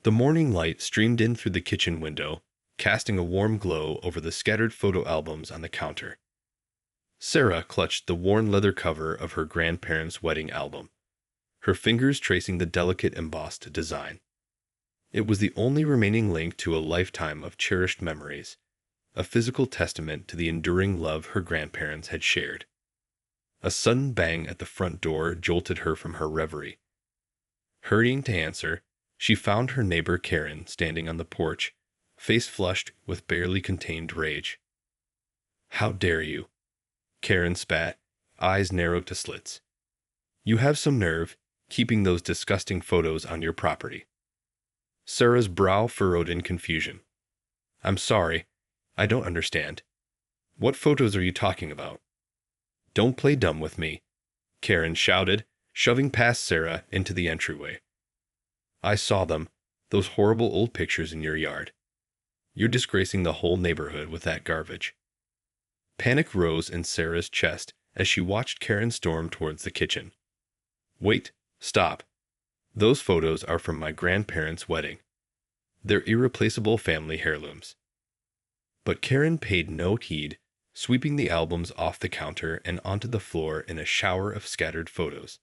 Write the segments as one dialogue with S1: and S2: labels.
S1: The morning light streamed in through the kitchen window, casting a warm glow over the scattered photo albums on the counter. Sarah clutched the worn leather cover of her grandparents' wedding album, her fingers tracing the delicate embossed design. It was the only remaining link to a lifetime of cherished memories, a physical testament to the enduring love her grandparents had shared. A sudden bang at the front door jolted her from her reverie. Hurrying to answer, she found her neighbor Karen standing on the porch, face flushed with barely contained rage. "How dare you?" Karen spat, eyes narrowed to slits. "You have some nerve, keeping those disgusting photos on your property." Sarah's brow furrowed in confusion. "I'm sorry, I don't understand. What photos are you talking about?" "Don't play dumb with me," Karen shouted, shoving past Sarah into the entryway. "I saw them, those horrible old pictures in your yard. You're disgracing the whole neighborhood with that garbage." Panic rose in Sarah's chest as she watched Karen storm towards the kitchen. "Wait, stop. Those photos are from my grandparents' wedding. They're irreplaceable family heirlooms." But Karen paid no heed, sweeping the albums off the counter and onto the floor in a shower of scattered photos.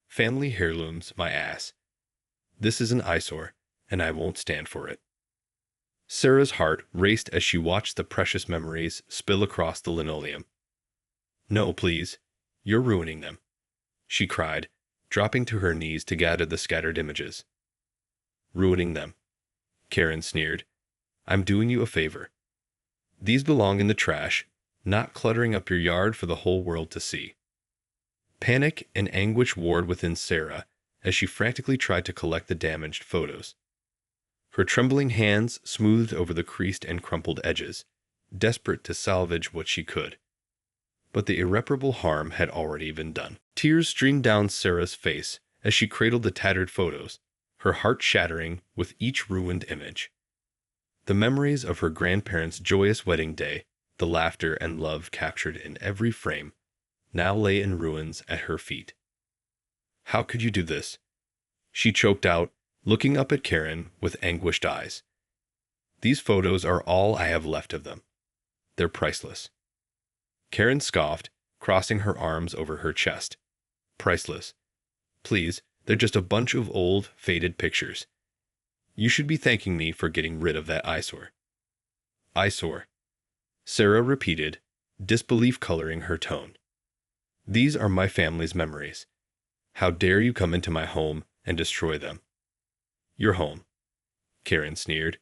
S1: "Family heirlooms, my ass. This is an eyesore, and I won't stand for it." Sarah's heart raced as she watched the precious memories spill across the linoleum. "No, please. You're ruining them," she cried, dropping to her knees to gather the scattered images. "Ruining them," Karen sneered. "I'm doing you a favor. These belong in the trash, not cluttering up your yard for the whole world to see." Panic and anguish warred within Sarah as she frantically tried to collect the damaged photos. Her trembling hands smoothed over the creased and crumpled edges, desperate to salvage what she could. But the irreparable harm had already been done. Tears streamed down Sarah's face as she cradled the tattered photos, her heart shattering with each ruined image. The memories of her grandparents' joyous wedding day, the laughter and love captured in every frame, now lay in ruins at her feet. "How could you do this?" she choked out, looking up at Karen with anguished eyes. "These photos are all I have left of them. They're priceless." Karen scoffed, crossing her arms over her chest. "Priceless. Please, they're just a bunch of old, faded pictures. You should be thanking me for getting rid of that eyesore." "Eyesore," Sarah repeated, disbelief coloring her tone. "These are my family's memories. How dare you come into my home and destroy them?" "Your home," Karen sneered.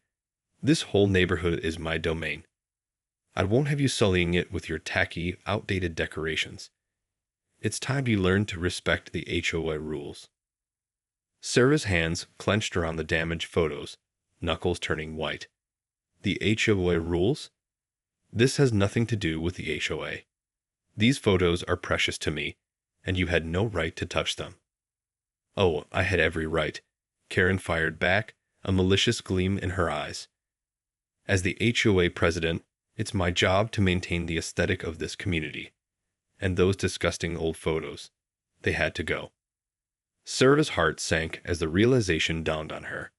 S1: "This whole neighborhood is my domain. I won't have you sullying it with your tacky, outdated decorations. It's time you learned to respect the HOA rules." Sarah's hands clenched around the damaged photos, knuckles turning white. "The HOA rules? This has nothing to do with the HOA. These photos are precious to me, and you had no right to touch them." "Oh, I had every right," Karen fired back, a malicious gleam in her eyes. "As the HOA president, it's my job to maintain the aesthetic of this community. And those disgusting old photos, they had to go." Sarah's heart sank as the realization dawned on her.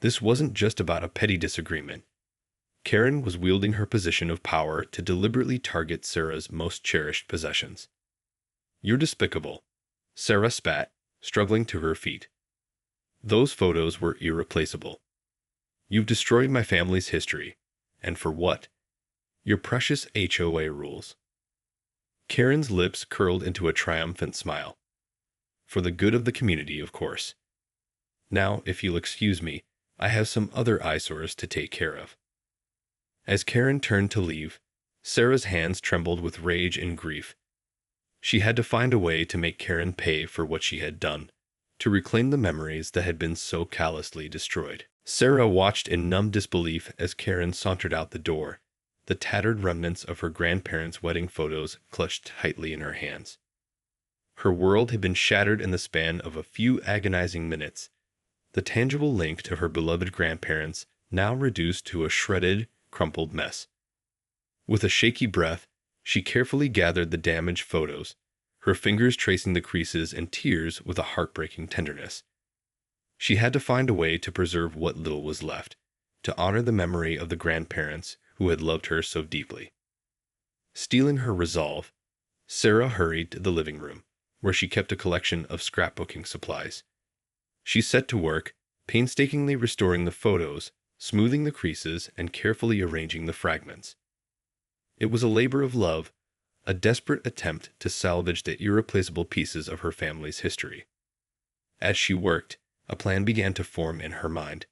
S1: This wasn't just about a petty disagreement. Karen was wielding her position of power to deliberately target Sarah's most cherished possessions. "You're despicable," Sarah spat, struggling to her feet. "Those photos were irreplaceable. You've destroyed my family's history. And for what? Your precious HOA rules." Karen's lips curled into a triumphant smile. "For the good of the community, of course. Now, if you'll excuse me, I have some other eyesores to take care of." As Karen turned to leave, Sarah's hands trembled with rage and grief. She had to find a way to make Karen pay for what she had done, to reclaim the memories that had been so callously destroyed. Sarah watched in numb disbelief as Karen sauntered out the door, the tattered remnants of her grandparents' wedding photos clutched tightly in her hands. Her world had been shattered in the span of a few agonizing minutes, the tangible link to her beloved grandparents now reduced to a shredded, crumpled mess. With a shaky breath, she carefully gathered the damaged photos, her fingers tracing the creases and tears with a heartbreaking tenderness. She had to find a way to preserve what little was left, to honor the memory of the grandparents who had loved her so deeply. Steeling her resolve, Sarah hurried to the living room, where she kept a collection of scrapbooking supplies. She set to work, painstakingly restoring the photos, smoothing the creases, and carefully arranging the fragments. It was a labor of love, a desperate attempt to salvage the irreplaceable pieces of her family's history. As she worked, a plan began to form in her mind.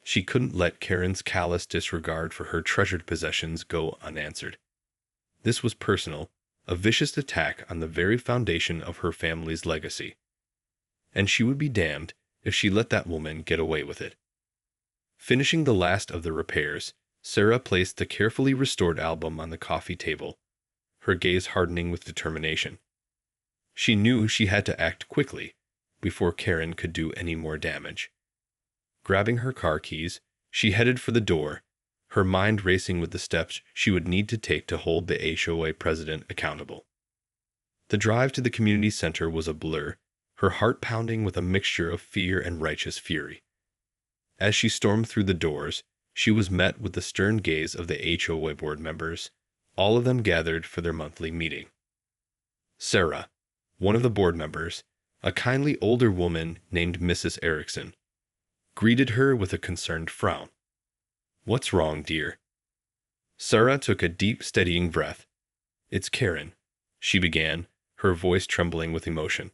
S1: She couldn't let Karen's callous disregard for her treasured possessions go unanswered. This was personal, a vicious attack on the very foundation of her family's legacy. And she would be damned if she let that woman get away with it. Finishing the last of the repairs, Sarah placed the carefully restored album on the coffee table, her gaze hardening with determination. She knew she had to act quickly before Karen could do any more damage. Grabbing her car keys, she headed for the door, her mind racing with the steps she would need to take to hold the HOA president accountable. The drive to the community center was a blur, her heart pounding with a mixture of fear and righteous fury. As she stormed through the doors, she was met with the stern gaze of the HOA board members, all of them gathered for their monthly meeting. Sarah, one of the board members, a kindly older woman named Mrs. Erickson, greeted her with a concerned frown. "What's wrong, dear?" Sarah took a deep, steadying breath. "It's Karen," she began, her voice trembling with emotion.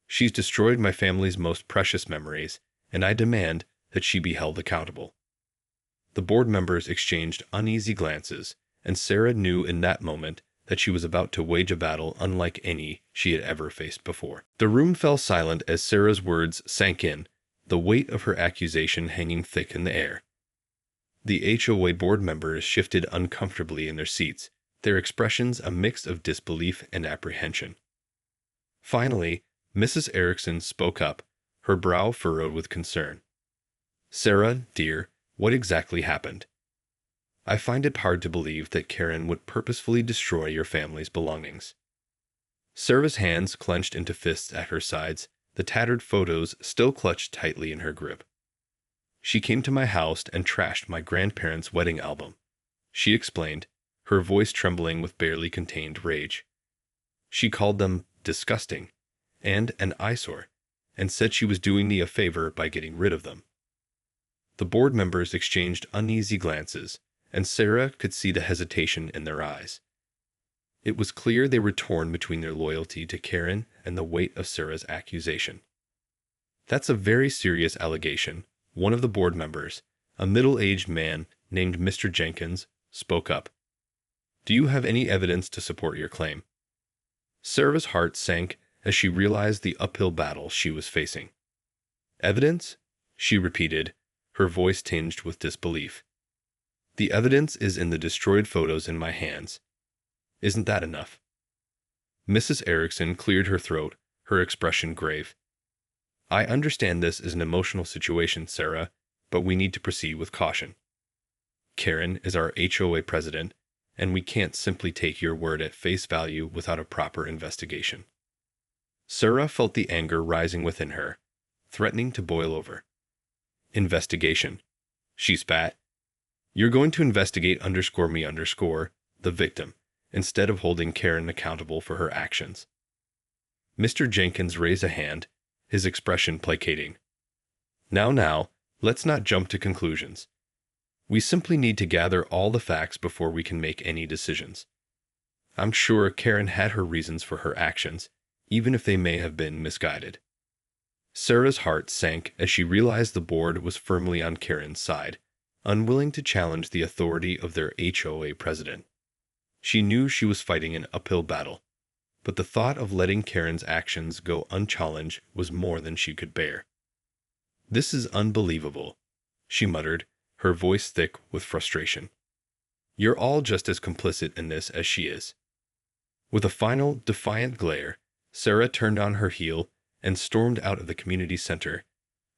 S1: "She's destroyed my family's most precious memories, and I demand that she be held accountable." The board members exchanged uneasy glances, and Sarah knew in that moment that she was about to wage a battle unlike any she had ever faced before. The room fell silent as Sarah's words sank in, the weight of her accusation hanging thick in the air. The HOA board members shifted uncomfortably in their seats, their expressions a mix of disbelief and apprehension. Finally, Mrs. Erickson spoke up, her brow furrowed with concern. "Sarah, dear, what exactly happened? I find it hard to believe that Karen would purposefully destroy your family's belongings." Sarah's hands clenched into fists at her sides, the tattered photos still clutched tightly in her grip. "She came to my house and trashed my grandparents' wedding album," she explained, her voice trembling with barely contained rage. "She called them disgusting and an eyesore, and said she was doing me a favor by getting rid of them." The board members exchanged uneasy glances, and Sarah could see the hesitation in their eyes. It was clear they were torn between their loyalty to Karen and the weight of Sarah's accusation. "That's a very serious allegation," one of the board members, a middle-aged man named Mr. Jenkins, spoke up. "Do you have any evidence to support your claim?" Sarah's heart sank as she realized the uphill battle she was facing. "Evidence?" she repeated, her voice tinged with disbelief. "The evidence is in the destroyed photos in my hands. Isn't that enough?" Mrs. Erickson cleared her throat, her expression grave. "I understand this is an emotional situation, Sarah, but we need to proceed with caution. Karen is our HOA president, and we can't simply take your word at face value without a proper investigation." Sarah felt the anger rising within her, threatening to boil over. "Investigation," she spat. "You're going to investigate _me_, the victim, instead of holding Karen accountable for her actions." Mr. Jenkins raised a hand, his expression placating. Now, let's not jump to conclusions. We simply need to gather all the facts before we can make any decisions. I'm sure Karen had her reasons for her actions, even if they may have been misguided." Sarah's heart sank as she realized the board was firmly on Karen's side, unwilling to challenge the authority of their HOA president. She knew she was fighting an uphill battle, but the thought of letting Karen's actions go unchallenged was more than she could bear. "This is unbelievable," she muttered, her voice thick with frustration. "You're all just as complicit in this as she is." With a final, defiant glare, Sarah turned on her heel and stormed out of the community center,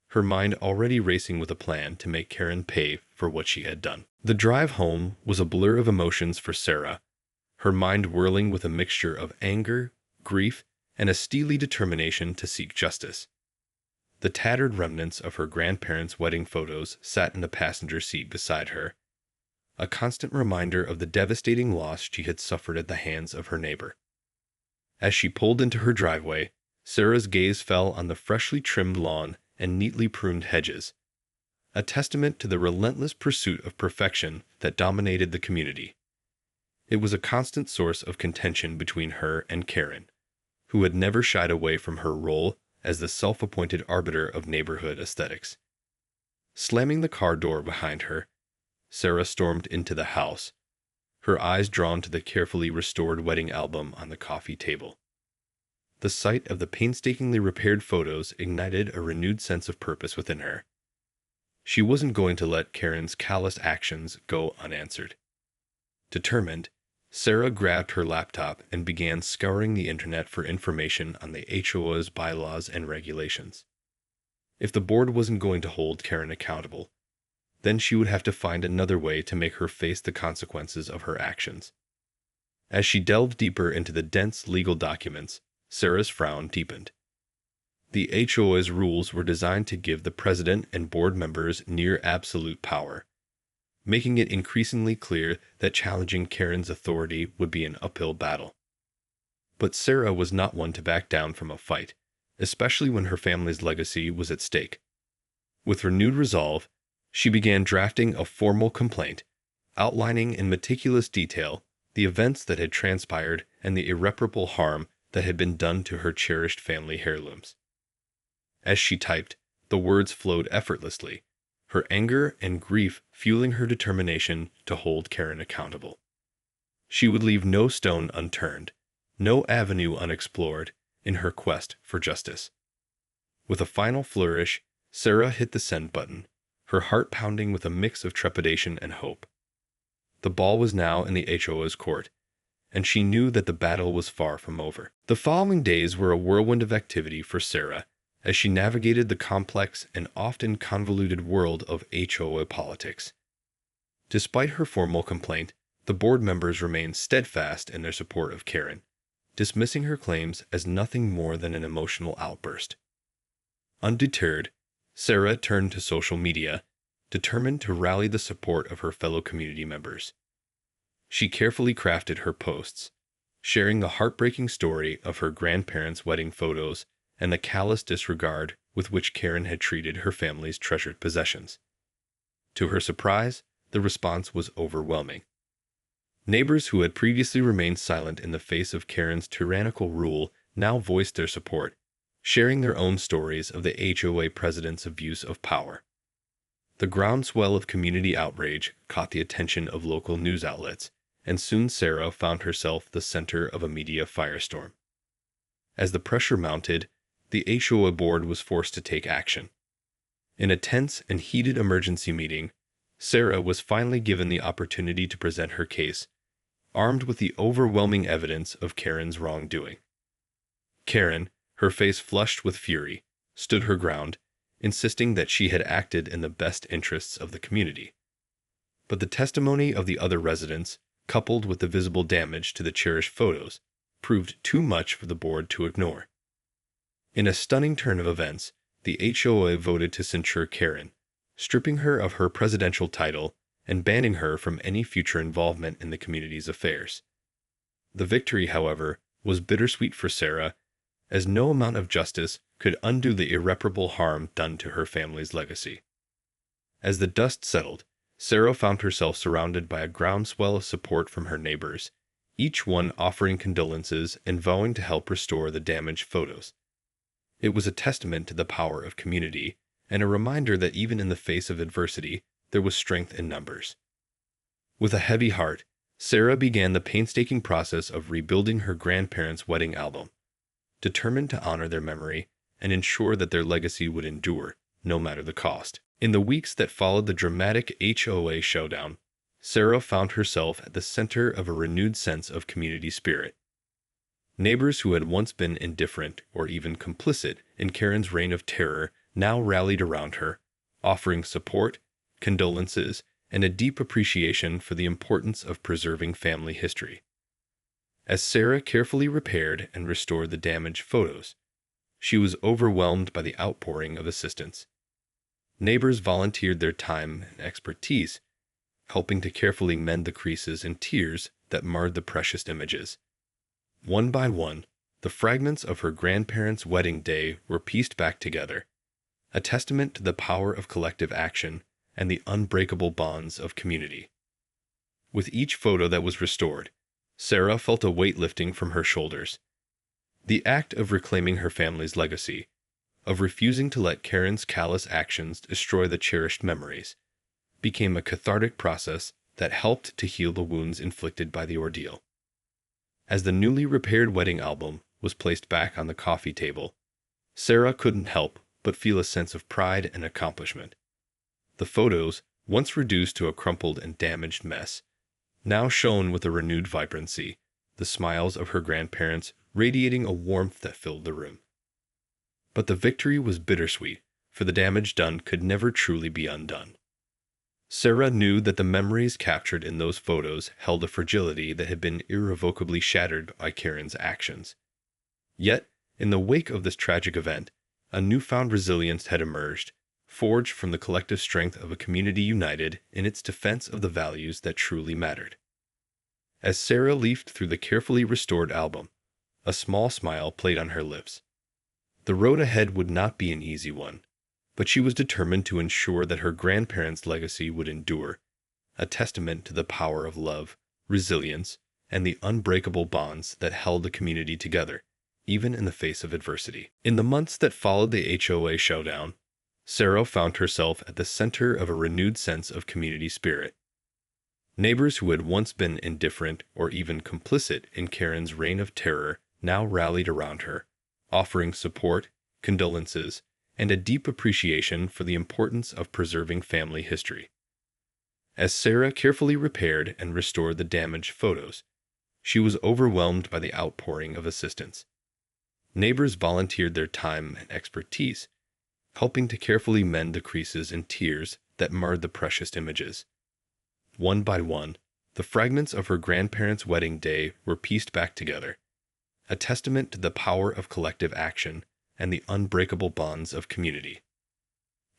S1: her mind already racing with a plan to make Karen pay for what she had done. The drive home was a blur of emotions for Sarah, her mind whirling with a mixture of anger, grief, and a steely determination to seek justice. The tattered remnants of her grandparents' wedding photos sat in the passenger seat beside her, a constant reminder of the devastating loss she had suffered at the hands of her neighbor. As she pulled into her driveway, Sarah's gaze fell on the freshly trimmed lawn and neatly pruned hedges, a testament to the relentless pursuit of perfection that dominated the community. It was a constant source of contention between her and Karen, who had never shied away from her role as the self-appointed arbiter of neighborhood aesthetics. Slamming the car door behind her, Sarah stormed into the house, her eyes drawn to the carefully restored wedding album on the coffee table. The sight of the painstakingly repaired photos ignited a renewed sense of purpose within her. She wasn't going to let Karen's callous actions go unanswered. Determined, Sarah grabbed her laptop and began scouring the internet for information on the HOA's bylaws and regulations. If the board wasn't going to hold Karen accountable, then she would have to find another way to make her face the consequences of her actions. As she delved deeper into the dense legal documents, Sarah's frown deepened. The HOA's rules were designed to give the president and board members near absolute power, making it increasingly clear that challenging Karen's authority would be an uphill battle. But Sarah was not one to back down from a fight, especially when her family's legacy was at stake. With renewed resolve, she began drafting a formal complaint, outlining in meticulous detail the events that had transpired and the irreparable harm that had been done to her cherished family heirlooms. As she typed, the words flowed effortlessly, her anger and grief fueling her determination to hold Karen accountable. She would leave no stone unturned, no avenue unexplored in her quest for justice. With a final flourish, Sarah hit the send button, her heart pounding with a mix of trepidation and hope. The ball was now in the HOA's court, and she knew that the battle was far from over. The following days were a whirlwind of activity for Sarah as she navigated the complex and often convoluted world of HOA politics. Despite her formal complaint, the board members remained steadfast in their support of Karen, dismissing her claims as nothing more than an emotional outburst. Undeterred, Sarah turned to social media, determined to rally the support of her fellow community members. She carefully crafted her posts, sharing the heartbreaking story of her grandparents' wedding photos and the callous disregard with which Karen had treated her family's treasured possessions. To her surprise, the response was overwhelming. Neighbors who had previously remained silent in the face of Karen's tyrannical rule now voiced their support, sharing their own stories of the HOA president's abuse of power. The groundswell of community outrage caught the attention of local news outlets, and soon Sarah found herself the center of a media firestorm. As the pressure mounted, the HOA board was forced to take action. In a tense and heated emergency meeting, Sarah was finally given the opportunity to present her case, armed with the overwhelming evidence of Karen's wrongdoing. Karen, her face flushed with fury, stood her ground, insisting that she had acted in the best interests of the community. But the testimony of the other residents, coupled with the visible damage to the cherished photos, proved too much for the board to ignore. In a stunning turn of events, the HOA voted to censure Karen, stripping her of her presidential title and banning her from any future involvement in the community's affairs. The victory, however, was bittersweet for Sarah, as no amount of justice could undo the irreparable harm done to her family's legacy. As the dust settled, Sarah found herself surrounded by a groundswell of support from her neighbors, each one offering condolences and vowing to help restore the damaged photos. It was a testament to the power of community, and a reminder that even in the face of adversity, there was strength in numbers. With a heavy heart, Sarah began the painstaking process of rebuilding her grandparents' wedding album, determined to honor their memory and ensure that their legacy would endure, no matter the cost. In the weeks that followed the dramatic HOA showdown, Sarah found herself at the center of a renewed sense of community spirit. Neighbors who had once been indifferent or even complicit in Karen's reign of terror now rallied around her, offering support, condolences, and a deep appreciation for the importance of preserving family history. As Sarah carefully repaired and restored the damaged photos, she was overwhelmed by the outpouring of assistance. Neighbors volunteered their time and expertise, helping to carefully mend the creases and tears that marred the precious images. One by one, the fragments of her grandparents' wedding day were pieced back together, a testament to the power of collective action and the unbreakable bonds of community. With each photo that was restored, Sarah felt a weight lifting from her shoulders. The act of reclaiming her family's legacy, of refusing to let Karen's callous actions destroy the cherished memories, became a cathartic process that helped to heal the wounds inflicted by the ordeal. As the newly repaired wedding album was placed back on the coffee table, Sarah couldn't help but feel a sense of pride and accomplishment. The photos, once reduced to a crumpled and damaged mess, now shone with a renewed vibrancy, the smiles of her grandparents radiating a warmth that filled the room. But the victory was bittersweet, for the damage done could never truly be undone. Sarah knew that the memories captured in those photos held a fragility that had been irrevocably shattered by Karen's actions. Yet, in the wake of this tragic event, a newfound resilience had emerged, forged from the collective strength of a community united in its defense of the values that truly mattered. As Sarah leafed through the carefully restored album, a small smile played on her lips. The road ahead would not be an easy one, but she was determined to ensure that her grandparents' legacy would endure, a testament to the power of love, resilience, and the unbreakable bonds that held the community together, even in the face of adversity. In the months that followed the HOA showdown, Sarah found herself at the center of a renewed sense of community spirit. Neighbors who had once been indifferent or even complicit in Karen's reign of terror now rallied around her, offering support, condolences, and a deep appreciation for the importance of preserving family history. As Sarah carefully repaired and restored the damaged photos, she was overwhelmed by the outpouring of assistance. Neighbors volunteered their time and expertise, helping to carefully mend the creases and tears that marred the precious images. One by one, the fragments of her grandparents' wedding day were pieced back together, a testament to the power of collective action and the unbreakable bonds of community.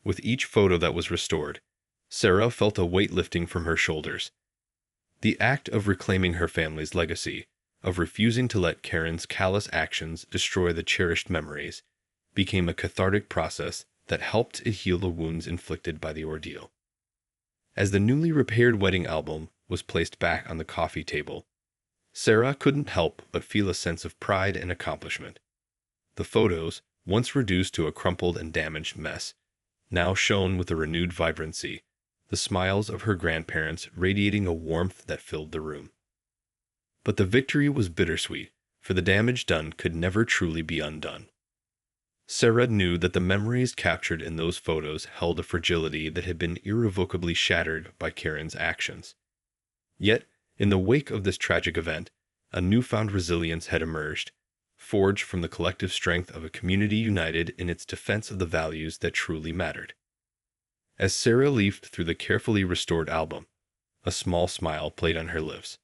S1: With each photo that was restored, Sarah felt a weight lifting from her shoulders. The act of reclaiming her family's legacy, of refusing to let Karen's callous actions destroy the cherished memories, became a cathartic process that helped to heal the wounds inflicted by the ordeal. As the newly repaired wedding album was placed back on the coffee table, Sarah couldn't help but feel a sense of pride and accomplishment. The photos, once reduced to a crumpled and damaged mess, now shone with a renewed vibrancy, the smiles of her grandparents radiating a warmth that filled the room. But the victory was bittersweet, for the damage done could never truly be undone. Sarah knew that the memories captured in those photos held a fragility that had been irrevocably shattered by Karen's actions. Yet, in the wake of this tragic event, a newfound resilience had emerged, forged from the collective strength of a community united in its defense of the values that truly mattered. As Sarah leafed through the carefully restored album, a small smile played on her lips.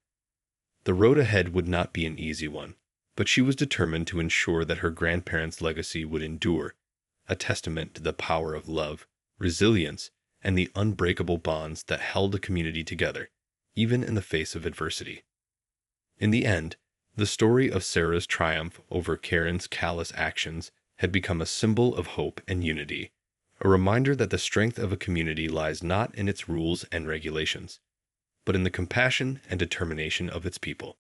S1: The road ahead would not be an easy one, but she was determined to ensure that her grandparents' legacy would endure, a testament to the power of love, resilience, and the unbreakable bonds that held the community together, even in the face of adversity. In the end, the story of Sarah's triumph over Karen's callous actions had become a symbol of hope and unity, a reminder that the strength of a community lies not in its rules and regulations, but in the compassion and determination of its people.